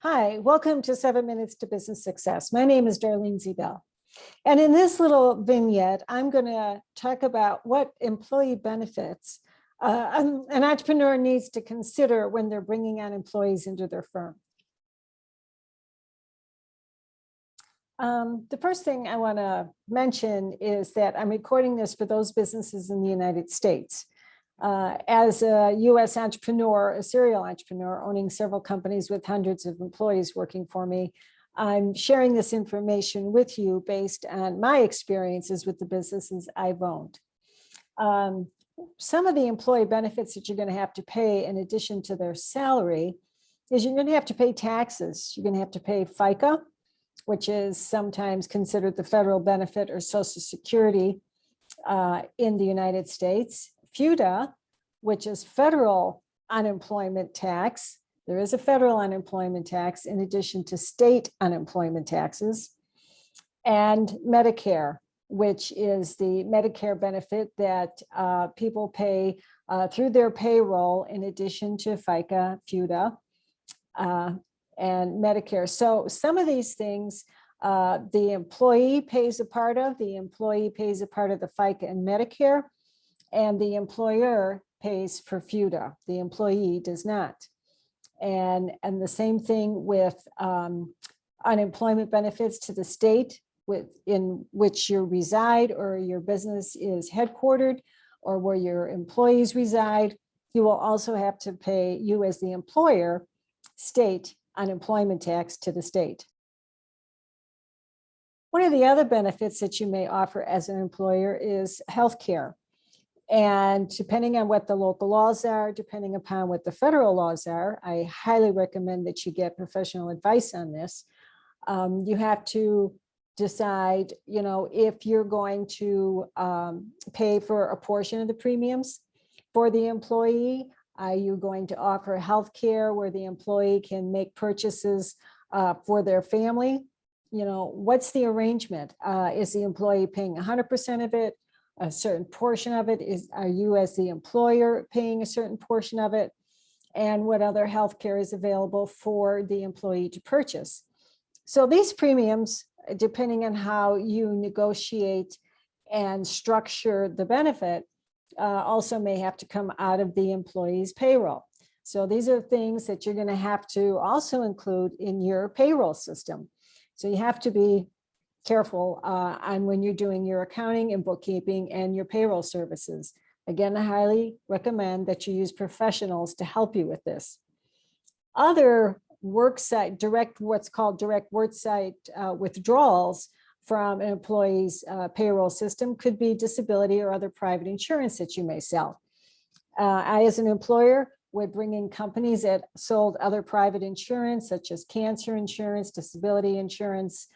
Hi, welcome to 7 Minutes to Business Success. My name is Darlene Zebel. And in this little vignette, I'm going to talk about what employee benefits an entrepreneur needs to consider when they're bringing on employees into their firm. The first thing I want to mention is that I'm recording this for those businesses in the United States. As a US entrepreneur, a serial entrepreneur owning several companies with hundreds of employees working for me, I'm sharing this information with you based on my experiences with the businesses I've owned. Some of the employee benefits that you're going to have to pay in addition to their salary is you're going to have to pay taxes. You're going to have to pay FICA, which is sometimes considered the federal benefit or Social Security in the United States. FUTA, which is federal unemployment tax. There is a federal unemployment tax in addition to state unemployment taxes. And Medicare, which is the Medicare benefit that people pay through their payroll in addition to FICA, FUTA, and Medicare. So some of these things the employee pays a part of. The employee pays a part of the FICA and Medicare, and the employer pays for FUTA. The employee does not. And the same thing with unemployment benefits to the state in which you reside or your business is headquartered or where your employees reside. You will also have to pay, you as the employer, state unemployment tax to the state. One of the other benefits that you may offer as an employer is health care. And depending on what the local laws are, depending upon what the federal laws are, I highly recommend that you get professional advice on this. You have to decide, if you're going to pay for a portion of the premiums for the employee. Are you going to offer health care where the employee can make purchases for their family? What's the arrangement? Is the employee paying 100% of it? A certain portion of it? Are you as the employer paying a certain portion of it? And what other health care is available for the employee to purchase? So these premiums, depending on how you negotiate and structure the benefit, also may have to come out of the employee's payroll. So these are things that you're going to have to also include in your payroll system. So you have to be careful on when you're doing your accounting and bookkeeping and your payroll services. Again, I highly recommend that you use professionals to help you with this. Other worksite, what's called direct worksite withdrawals from an employee's payroll system could be disability or other private insurance that you may sell. I, as an employer, would bring in companies that sold other private insurance, such as cancer insurance, disability insurance,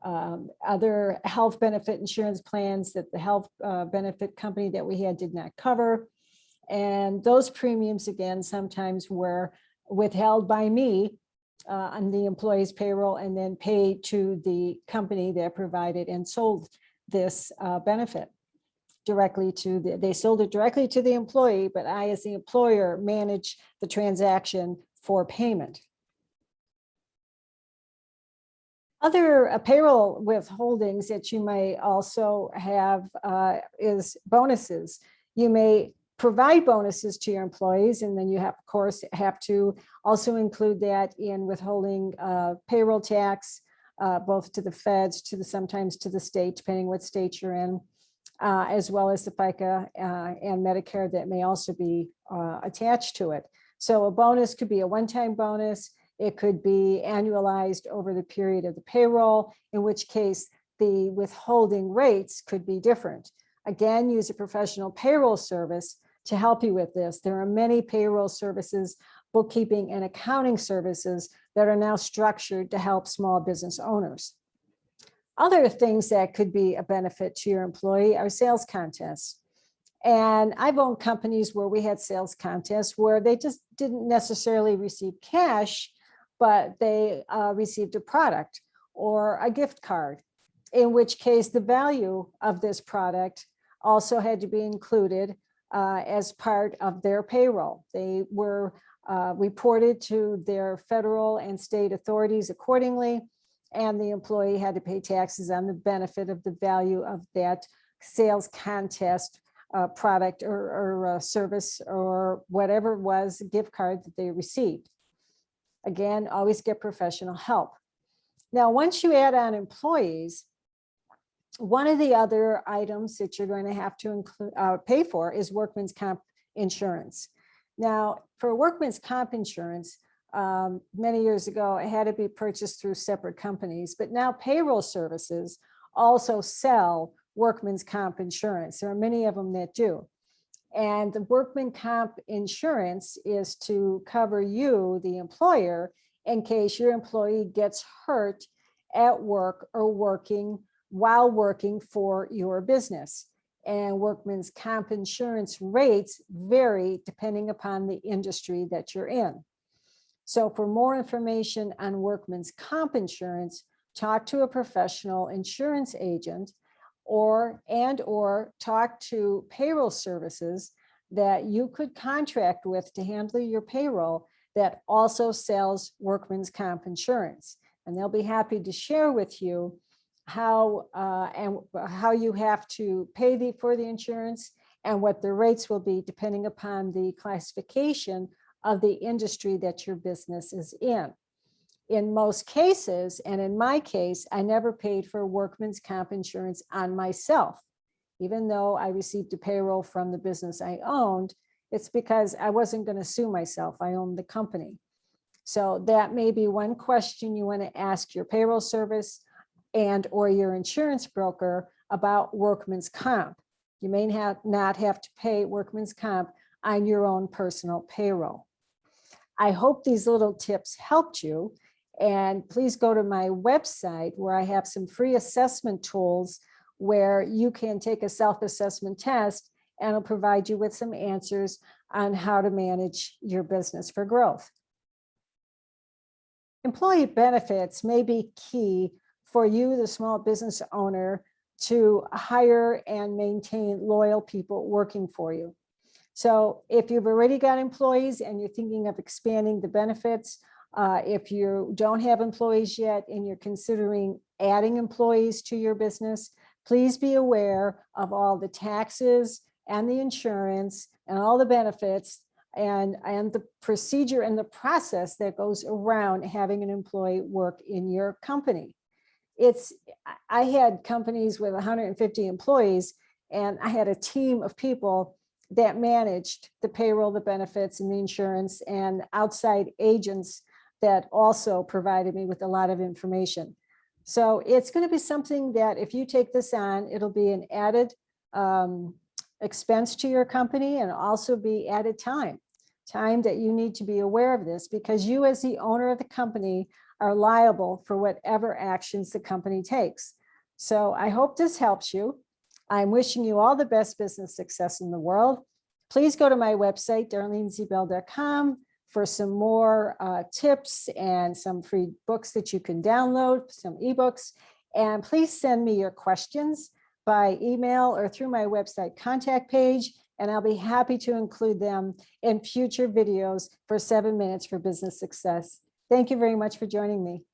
other health benefit insurance plans that the health benefit company that we had did not cover. And those premiums, again, sometimes were withheld by me on the employee's payroll and then paid to the company that provided and sold this benefit directly to they sold it directly to the employee, but I, as the employer, manage the transaction for payment. Other payroll withholdings that you may also have is bonuses. You may provide bonuses to your employees, and then you have, of course, have to also include that in withholding payroll tax, both to the feds, sometimes to the state, depending what state you're in, as well as the FICA and Medicare that may also be attached to it. So a bonus could be a one-time bonus. It could be annualized over the period of the payroll, in which case the withholding rates could be different. Again, use a professional payroll service to help you with this. There are many payroll services, bookkeeping and accounting services that are now structured to help small business owners. Other things that could be a benefit to your employee are sales contests. And I've owned companies where we had sales contests where they just didn't necessarily receive cash, but they received a product or a gift card, in which case the value of this product also had to be included as part of their payroll. They were reported to their federal and state authorities accordingly, and the employee had to pay taxes on the benefit of the value of that sales contest product or service or whatever it was, a gift card that they received. Again, always get professional help. Now, once you add on employees, one of the other items that you're going to have to include, pay for is workman's comp insurance. Now, for workman's comp insurance, many years ago, it had to be purchased through separate companies, but now payroll services also sell workman's comp insurance. There are many of them that do. And the workman comp insurance is to cover you, the employer, in case your employee gets hurt at work or while working for your business. And workman's comp insurance rates vary depending upon the industry that you're in. So for more information on workman's comp insurance, talk to a professional insurance agent or talk to payroll services that you could contract with to handle your payroll that also sells workman's comp insurance. And they'll be happy to share with you how you have to pay for the insurance and what the rates will be depending upon the classification of the industry that your business is in. In most cases, and in my case, I never paid for workman's comp insurance on myself. Even though I received a payroll from the business I owned, it's because I wasn't going to sue myself. I owned the company. So that may be one question you want to ask your payroll service or your insurance broker about workman's comp. You may not have to pay workman's comp on your own personal payroll. I hope these little tips helped you. And please go to my website where I have some free assessment tools where you can take a self-assessment test and it'll provide you with some answers on how to manage your business for growth. Employee benefits may be key for you, the small business owner, to hire and maintain loyal people working for you. So if you've already got employees and you're thinking of expanding the benefits, if you don't have employees yet and you're considering adding employees to your business, please be aware of all the taxes and the insurance and all the benefits and the procedure and the process that goes around having an employee work in your company. I had companies with 150 employees, and I had a team of people that managed the payroll, the benefits, and the insurance, and outside agents that also provided me with a lot of information. So it's going to be something that if you take this on, it'll be an added expense to your company and also be added time that you need to be aware of this, because you as the owner of the company are liable for whatever actions the company takes. So I hope this helps you. I'm wishing you all the best business success in the world. Please go to my website, darlenezbell.com, for some more tips and some free books that you can download, some ebooks. And please send me your questions by email or through my website contact page, and I'll be happy to include them in future videos for 7 Minutes for Business Success. Thank you very much for joining me.